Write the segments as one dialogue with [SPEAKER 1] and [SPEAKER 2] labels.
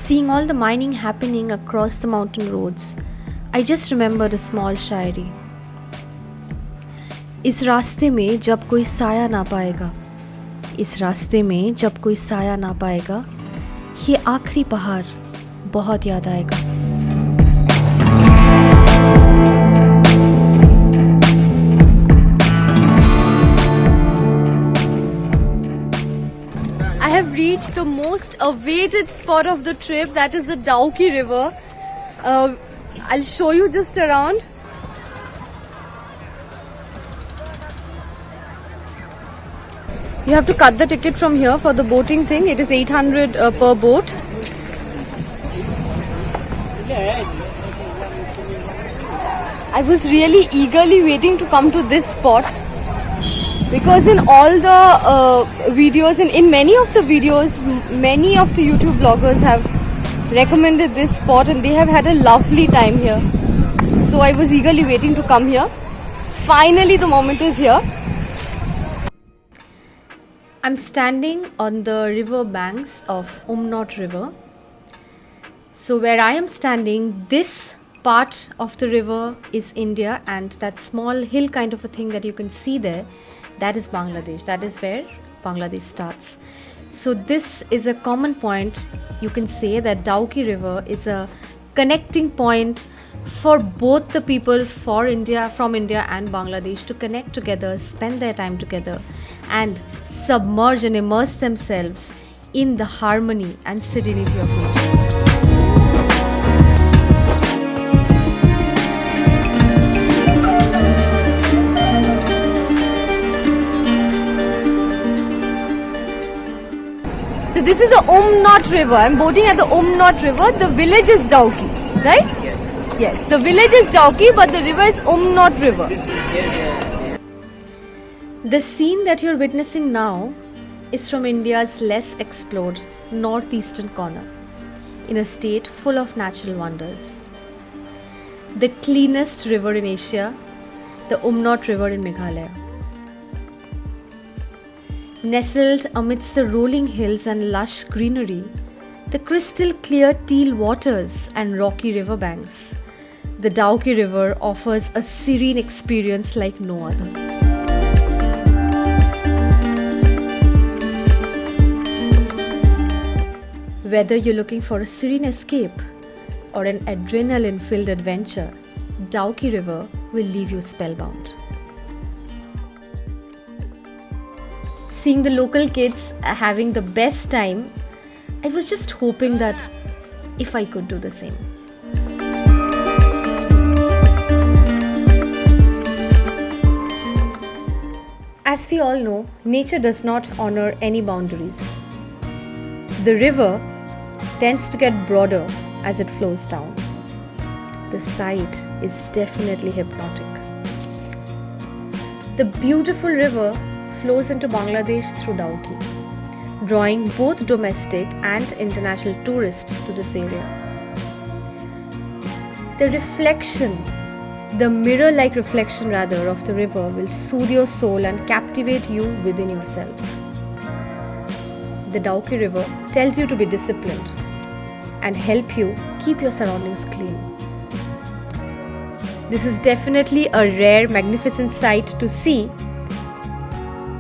[SPEAKER 1] Seeing all the mining happening across the mountain roads, I just remembered a small शायरी. इस रास्ते में जब कोई साया ना पाएगा, इस रास्ते में जब कोई साया ना पाएगा, ये आखिरी पहाड़ बहुत याद आएगा. I have reached the most awaited spot of the trip, that is the Dauki river. I'll show you just around. You have to cut the ticket from here for the boating thing. It is 800 per boat. I was really eagerly waiting to come to this spot because in all the videos and in many of the videos, many of the YouTube bloggers have recommended this spot and they have had a lovely time here. So I was eagerly waiting to come here. Finally the moment is here. I'm standing on the river banks of Umnaut River. So where I am standing, this part of the river is India, and that small hill kind of a thing that you can see there, that is Bangladesh. That is where Bangladesh starts. So this is a common point. You can say that Dauki River is a connecting point for both the people from India and Bangladesh to connect together, spend their time together and submerge and immerse themselves in the harmony and serenity of nature. So this is the Umnaut River. I'm boating at the Umnaut River. The village is Dauki, right? Yes, the village is Dauki, but the river is Umnaut River. The scene that you're witnessing now is from India's less explored northeastern corner, in a state full of natural wonders. The cleanest river in Asia, the Umnaut River in Meghalaya. Nestled amidst the rolling hills and lush greenery, the crystal clear teal waters and rocky riverbanks, the Dauki River offers a serene experience like no other. Whether you're looking for a serene escape or an adrenaline-filled adventure, Dauki River will leave you spellbound. Seeing the local kids having the best time, I was just hoping that if I could do the same. As we all know, nature does not honor any boundaries. The river tends to get broader as it flows down. The sight is definitely hypnotic. The beautiful river flows into Bangladesh through Dauki, drawing both domestic and international tourists to this area. The mirror-like reflection of the river will soothe your soul and captivate you within yourself. The Dauki River tells you to be disciplined and help you keep your surroundings clean. This is definitely a rare, magnificent sight to see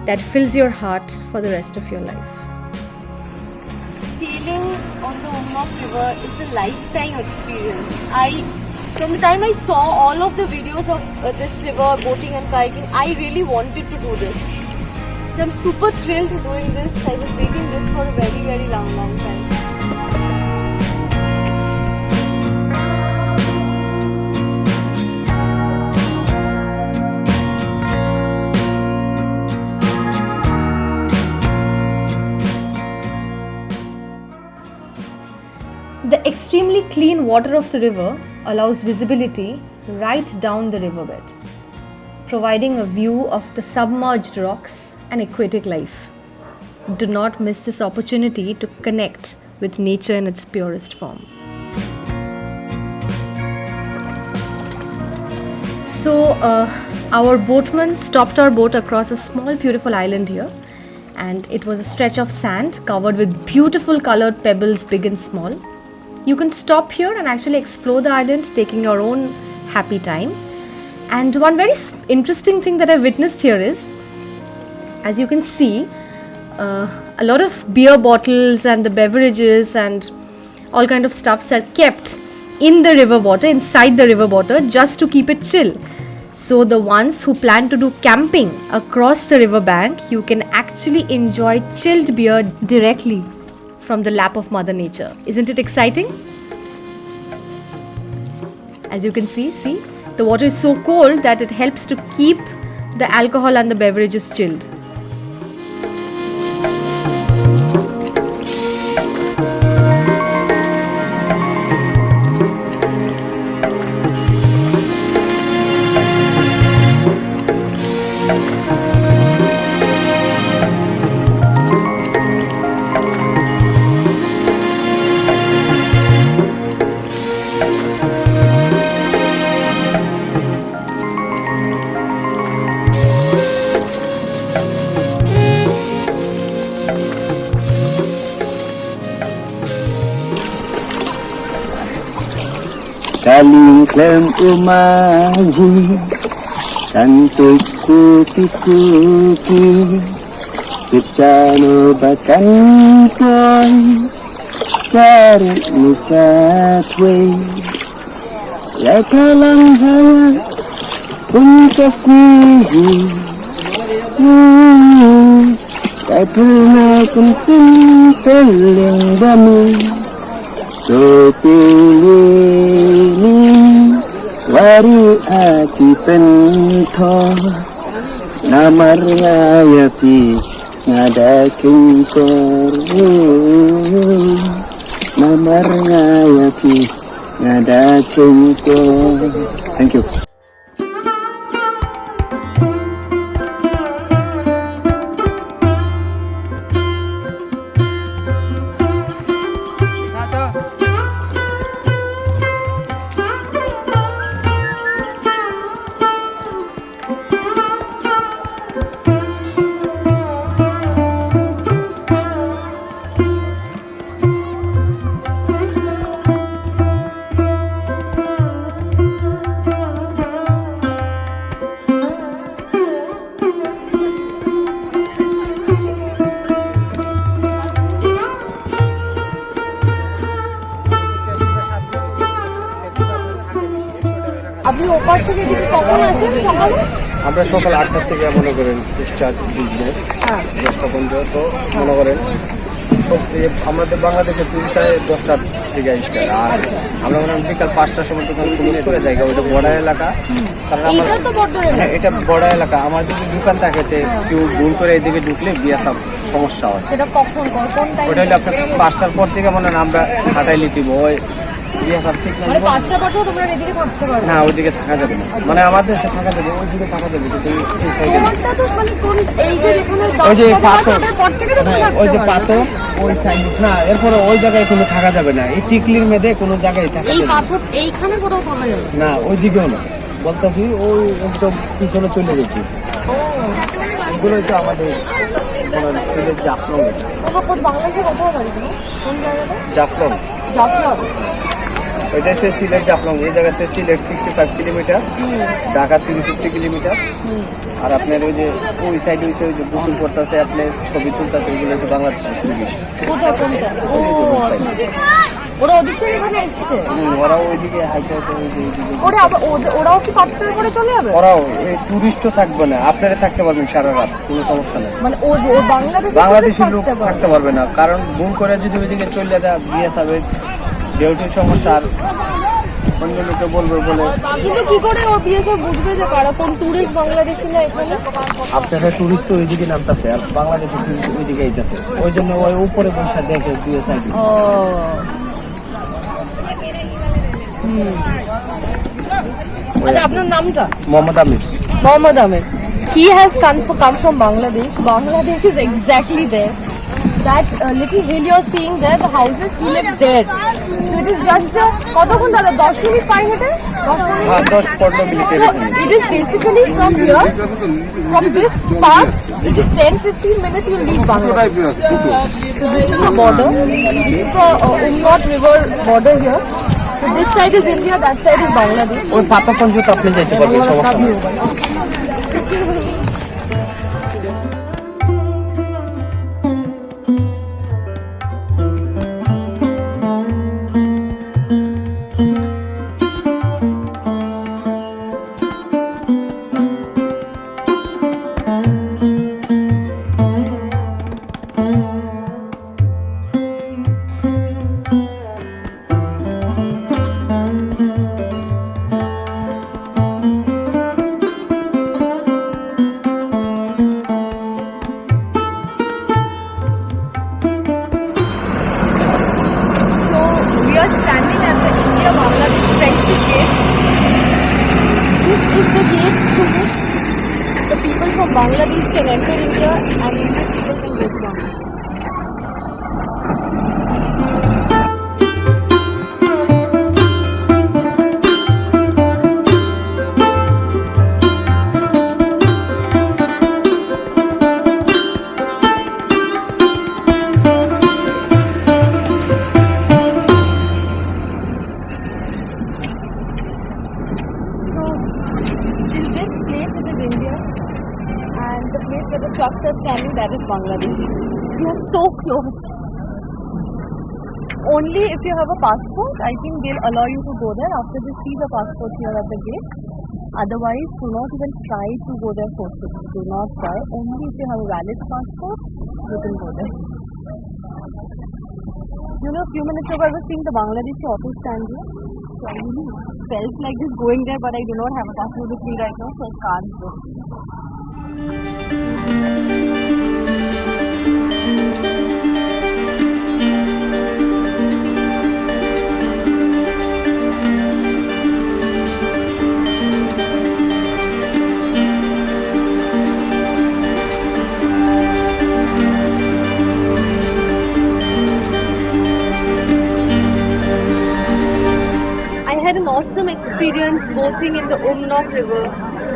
[SPEAKER 1] that fills your heart for the rest of your life. Sailing on the Umnaut River is a lifetime experience. From the time I saw all of the videos of this river, boating and kayaking, I really wanted to do this. So I'm super thrilled to doing this. I was waiting this for a very, very long time. The extremely clean water of the river allows visibility right down the riverbed, providing a view of the submerged rocks and aquatic life. Do not miss this opportunity to connect with nature in its purest form. So, our boatman stopped our boat across a small, beautiful island here, and it was a stretch of sand covered with beautiful colored pebbles, big and small. you can stop here and actually explore the island, taking your own happy time. And one very interesting thing that I witnessed here is, as you can see, a lot of beer bottles and the beverages and all kind of stuffs are kept in the river water, inside the river water, just to keep it chill. So the ones who plan to do camping across the river bank, you can actually enjoy chilled beer directly from the lap of Mother Nature. Isn't it exciting? As you can see, the water is so cold that it helps to keep the alcohol and the beverages chilled.
[SPEAKER 2] Kalingklam umaji cantik suki-suki Kecano bakan koy Cari musatwe Ya kalang haya Kung kasihi Kapuna kung simpeling dami Sopilini wari ati pento namar ngayati ngadaking kor namar ngayati ngadaking kor. Thank you.
[SPEAKER 1] আপনি ওপার থেকে কখন আসেন সকালে?
[SPEAKER 2] আমরা সকাল 8টা থেকে মনে করেন স্টার্ট বিজনেস 10টা পর্যন্ত মনে করেন আমাদের বাংলাদেশের 10টার থেকে স্টার্ট আর আমরা মনে হয় বিকাল 5টার সময় তো ক্লোজ করে জায়গা ওইটা বর্ডার এলাকা কারণ হ্যাঁ এটা বর্ডার এলাকা আমার যদি দোকান থাকে কেউ ভুল করে এদিকে ঢুকলে বিয়াসব সমস্যা হয়
[SPEAKER 1] সেটা কখন কোন টাইম?
[SPEAKER 2] ওইটা হলে আপনার 5টার পর থেকে মনে হয় আমরা হাঁটাইলে দিব ওই
[SPEAKER 1] মানে 5টা পর্যন্ত তোমরা এদিকে থাকতে পারো
[SPEAKER 2] না ওইদিকে থাকা যাবে না মানে আমাদের সে থাকা যাবে ওইদিকে থাকা যাবে কিন্তু এই সাইডে
[SPEAKER 1] তো মানে কোন এই যে যেখানে
[SPEAKER 2] ওই যে পাথর
[SPEAKER 1] পর থেকে তো
[SPEAKER 2] ওই যে পাথর ওই সাইড না এরপরে ওই জায়গায় কোনো থাকা যাবে না এই টিকলির মেদে কোনো জায়গায় থাকা যাবে
[SPEAKER 1] এই পাথর এইখানে কোথাও থাকা যাবে
[SPEAKER 2] না ওইদিকেও না বলতেছি ওই একদম পিছনে চলে গেছি এগুলোই তো আমাদের সিলেট জাফলং
[SPEAKER 1] বাংলাদেশে কোথাও পারি কোন জায়গাটা?
[SPEAKER 2] জাফলং ওইটা হচ্ছে সিলেট জাফলং এই জায়গাতে সিলেট 65 কিলোমিটার ঢাকা 350 কিলোমিটার আর আপনার ওই যে ওই সাইডে হচ্ছে ওই যে গোসল করতেছে আপনি ছবি তুলতেছে ওইগুলো হচ্ছে বাংলাদেশের
[SPEAKER 1] ওরা ওদিক থেকে এখানে এসছে
[SPEAKER 2] ওরা ওইদিকে হাইটে
[SPEAKER 1] ওরাও কি পাথরের করে চলে যাবে?
[SPEAKER 2] ওরাও এই টুরিস্টও থাকবে না আপনারা থাকতে পারবেন সারা রাত কোনো সমস্যা নেই
[SPEAKER 1] মানে ও
[SPEAKER 2] বাংলাদেশের লোক থাকতে পারবে না কারণ ভুল করে যদি ওইদিকে চলে যায় বিয়ে যাবে ডিউটির সমস্যা আর অন্য লোকে বলবে বলে
[SPEAKER 1] কিন্তু কি করে ওর বিএসএফ বুঝবে যে কারা কোন টুরিস্ট বাংলাদেশি না এখানে?
[SPEAKER 2] আপনারা টুরিস্ট তো ওইদিকে নামতেছে আর বাংলাদেশের টুরিস্ট ওইদিকে আইতেছে ওই জন্য ওই উপরে বসে দেখে বিএসএফ
[SPEAKER 1] আচ্ছা আপনার নামটা?
[SPEAKER 2] মোহাম্মদ আমির।
[SPEAKER 1] He has come from Bangladesh. Bangladesh is exactly there. that little hill you're seeing there, the houses, he lives there. So it is just a, কতক্ষণ দাদা 10 মিনিট পাই হেঁটে 10 মিনিট
[SPEAKER 2] হ্যাঁ 10-15 মিনিটের
[SPEAKER 1] So it is basically from here, from this part, it is 10-15 minutes you will reach Bangladesh. So this is the border. This is the Umnot River border here. So this side is India, that side is Bangladesh.
[SPEAKER 2] ওই পাতা পর্যন্ত আপনি যেতে পারবেন সমস্যা নেই।
[SPEAKER 1] We are standing at the India-Bangladesh Friendship Gate. This is the gate through which the people from Bangladesh can enter India and Indian people can go to Bangladesh. In this place it is India, and the place where the trucks are standing, that is Bangladesh. We are so close. Only if you have a passport, I think they'll allow you to go there after they see the passport here at the gate. Otherwise, do not even try to go there forcibly. Do not try. Only if you have a valid passport, you can go there. You know, a few minutes ago I was seeing the Bangladeshi auto stand here. So I really felt like just going there, but I do not have a passport with me right now, so I can't go. I had an awesome experience boating in the Umnot River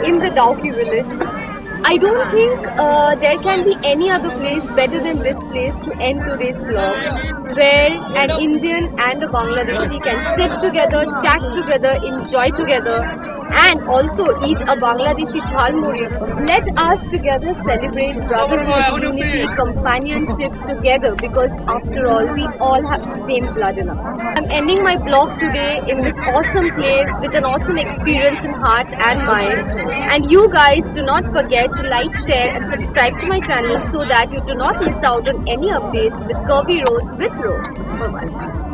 [SPEAKER 1] in the Dauki village. I don't think there can be any other place better than this place to end today's vlog, where an Indian and a Bangladeshi can sit together, chat together, enjoy together, and also eat a Bangladeshi jhalmuri. Let us together celebrate brotherhood, unity, companionship together, because after all, we all have the same blood in us. I'm ending my vlog today in this awesome place with an awesome experience in heart and mind. And you guys do not forget to like, share and subscribe to my channel so that you do not miss out on any updates with Curvy Roads with Ro. Bye bye.